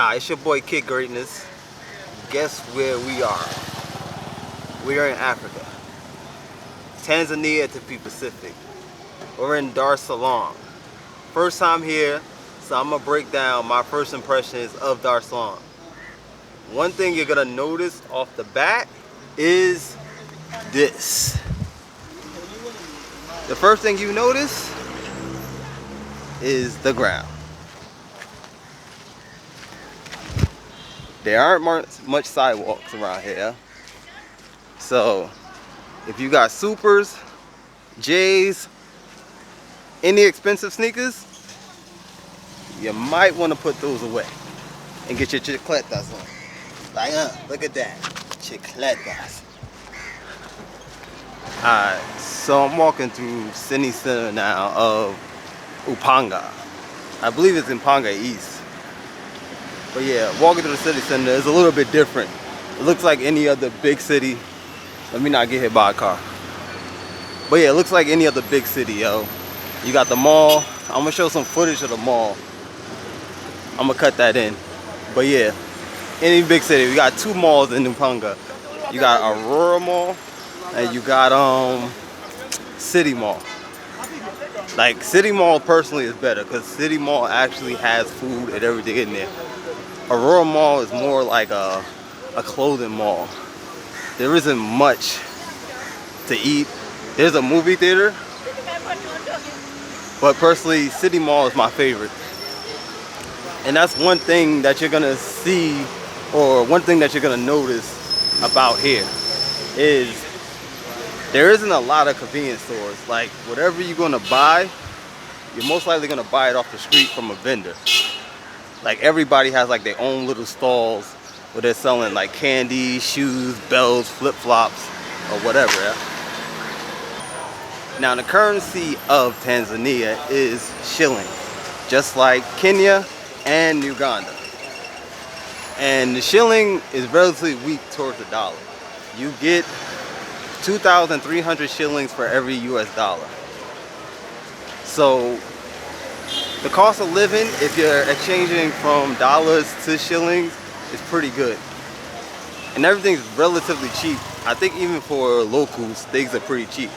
Hi, it's your boy KidGreatness. Guess where we are? We are in Africa. Tanzania to be Pacific. We're in Dar es Salaam. First time here, so I'm gonna break down my first impressions of Dar es Salaam. One thing you're gonna notice off the bat is this. The first thing you notice is the ground. There aren't much sidewalks around here. So if you got supers, J's, any expensive sneakers, you might want to put those away and get your chicletas on. Like, look at that, chicletas. Alright, so I'm walking through city center now of Upanga. I believe it's in Upanga East. But yeah, walking through the city center is a little bit different. It looks like any other big city. Let me not get hit by a car. But yeah, it looks like any other big city, yo. You got the mall. I'm gonna show some footage of the mall. I'm gonna cut that in. But yeah, any big city. We got two malls in Upanga. You got Aurora Mall and you got City Mall. Like City Mall personally is better because City Mall actually has food and everything in there. Aurora Mall is more like a clothing mall. There isn't much to eat. There's a movie theater, but personally, City Mall is my favorite. And that's one thing that you're gonna see, or one thing that you're gonna notice about here, is there isn't a lot of convenience stores. Like whatever you're gonna buy, you're most likely gonna buy it off the street from a vendor. Like everybody has like their own little stalls where they're selling like candy, shoes, belts, flip-flops, or whatever. Yeah? Now the currency of Tanzania is shilling, just like Kenya and Uganda. And the shilling is relatively weak towards the dollar. You get 2,300 shillings for every US dollar. So the cost of living, if you're exchanging from dollars to shillings, is pretty good. And everything's relatively cheap. I think even for locals, things are pretty cheap.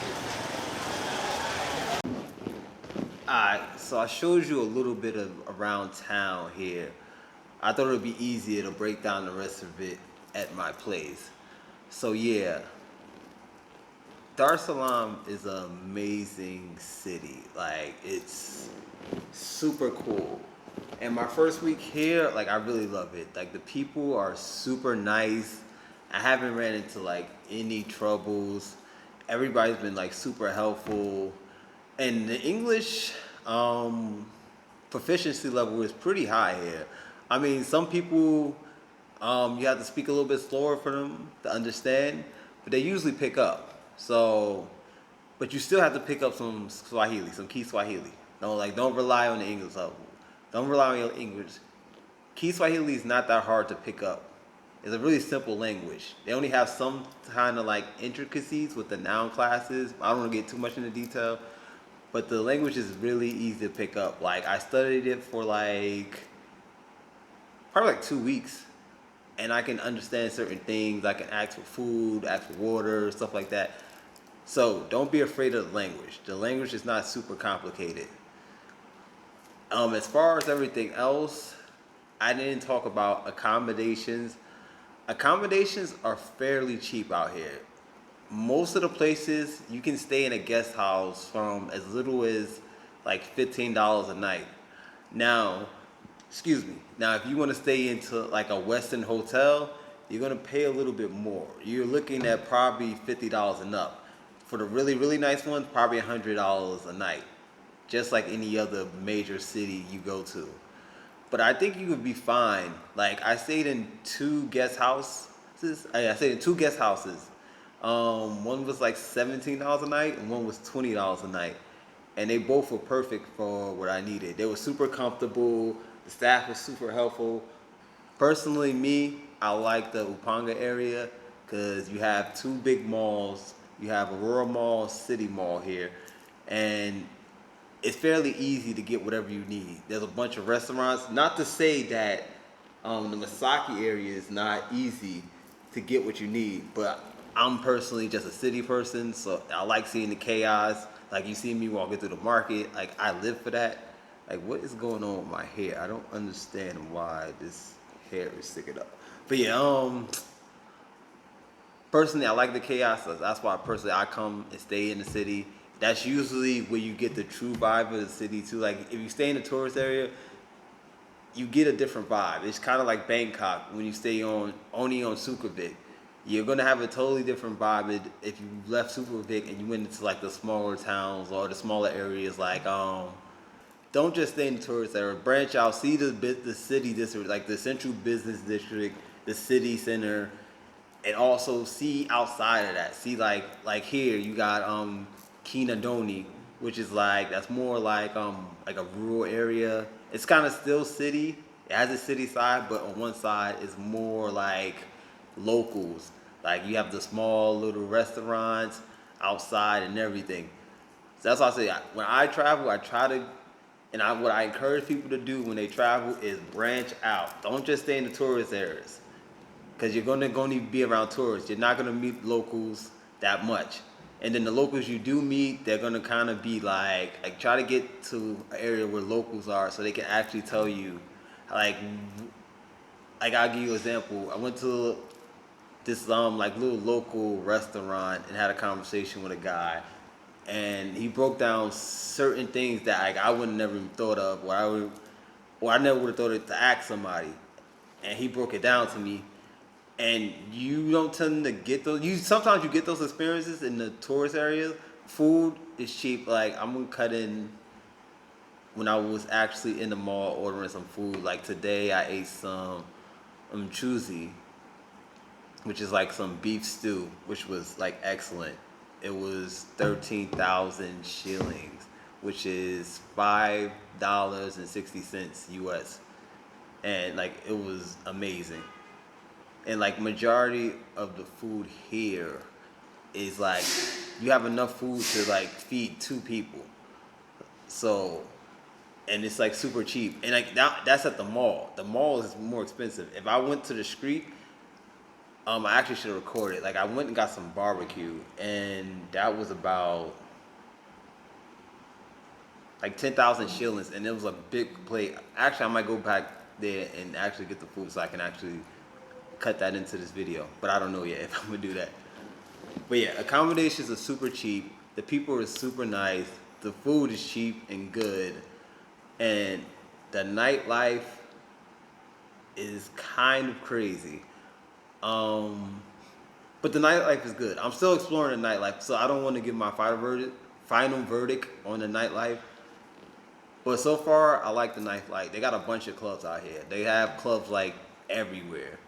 Alright, so I showed you a little bit of around town here. I thought it would be easier to break down the rest of it at my place. So yeah, Dar es Salaam is an amazing city. Like, it's super cool. And my first week here, like, I really love it. Like, the people are super nice. I haven't ran into like any troubles. Everybody's been like super helpful. And the English proficiency level is pretty high here. I mean, some people, you have to speak a little bit slower for them to understand, but they usually pick up. So, but you still have to pick up some Swahili, some key Swahili. Don't rely on the English level. Don't rely on your English. Key Swahili is not that hard to pick up. It's a really simple language. They only have some kind of like intricacies with the noun classes. I don't want to get too much into detail, but the language is really easy to pick up. Like, I studied it for like probably like 2 weeks, and I can understand certain things. I can ask for food, ask for water, stuff like that. So don't be afraid of the language. The language is not super complicated. As far as everything else, I didn't talk about accommodations. Accommodations are fairly cheap out here. Most of the places you can stay in a guest house from as little as like $15 a night. Now, now if you want to stay into like a Western hotel, you're going to pay a little bit more. You're looking at probably $50 and up. For the really, really nice ones, probably $100 a night. Just like any other major city you go to. But I think you would be fine. Like, I stayed in two guest houses. One was like $17 a night and one was $20 a night. And they both were perfect for what I needed. They were super comfortable. The staff was super helpful. Personally, I like the Upanga area because you have two big malls. You have Aurora Mall, City Mall here. And it's fairly easy to get whatever you need. There's a bunch of restaurants. Not to say that The Masaki area is not easy to get what you need, but I'm personally just a city person, so I like seeing the chaos. Like you see me walking through the market, like I live for that. Like what is going on with my hair? I don't understand why this hair is sticking up. But yeah, personally I like the chaos. That's why personally I come and stay in the city. That's usually where you get the true vibe of the city too. Like if you stay in the tourist area, you get a different vibe. It's kind of like Bangkok when you stay only on Sukhumvit. You're gonna have a totally different vibe if you left Sukhumvit and you went into like the smaller towns or the smaller areas. Like don't just stay in the tourist area. Branch out, see the city district, like the central business district, the city center, and also see outside of that. See like here you got Kinondoni, which is like that's more like a rural area. It's kind of still city. It has a city side, but on one side is more like locals. Like you have the small little restaurants outside and everything. So that's why I say when I travel, I try to, what I encourage people to do when they travel is branch out. Don't just stay in the tourist areas, because you're gonna be around tourists. You're not gonna meet locals that much. And then the locals you do meet, they're gonna kind of be like try to get to an area where locals are, so they can actually tell you, like I'll give you an example. I went to this like little local restaurant and had a conversation with a guy, and he broke down certain things that like I would never even thought of, or I never would have thought it to ask somebody, and he broke it down to me. And you don't tend to get those. Sometimes you get those experiences in the tourist areas. Food is cheap. Like I'm gonna cut in when I was actually in the mall ordering some food. Like today, I ate some chuzi, which is like some beef stew, which was like excellent. It was 13,000 shillings, which is $5.60 US, and like it was amazing. And like majority of the food here is like you have enough food to like feed two people. So, and it's like super cheap. And like that's at the mall. The mall is more expensive. If I went to the street, I actually should have recorded. Like I went and got some barbecue, and that was about like 10,000 shillings, and it was a big plate. Actually, I might go back there and actually get the food so I can actually cut that into this video, but I don't know yet if I'm gonna do that. But yeah, accommodations are super cheap. The people are super nice. The food is cheap and good, and the nightlife is kind of crazy. But the nightlife is good. I'm still exploring the nightlife, so I don't want to give my final verdict on the nightlife. But so far, I like the nightlife. They got a bunch of clubs out here. They have clubs like everywhere.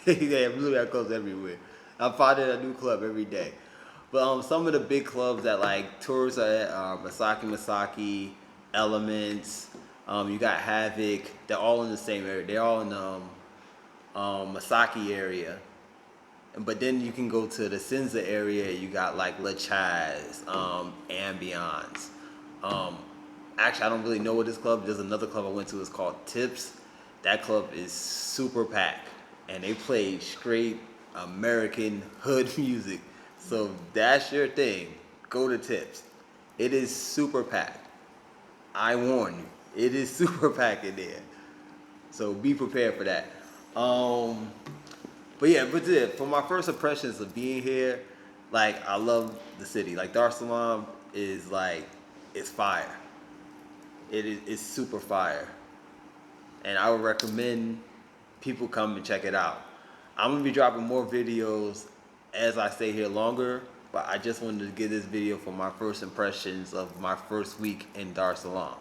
They really have clubs everywhere. I'm finding a new club every day. But some of the big clubs that like tourists are at are Masaki, Elements. You got Havoc. They're all in the same area. They're all in the Masaki area. But then you can go to the Senza area. You got like Le Chaz, Ambiance. Actually, I don't really know what this club. There's another club I went to. It's called Tips. That club is super packed, and they play straight American hood music. So that's your thing. Go to Tips. It is super packed. I warn you, it is super packed in there. So be prepared for that. But yeah, for my first impressions of being here, like I love the city. Like Dar es Salaam is like it's fire. It's super fire. And I would recommend people come and check it out. I'm gonna be dropping more videos as I stay here longer, but I just wanted to give this video for my first impressions of my first week in Dar es Salaam.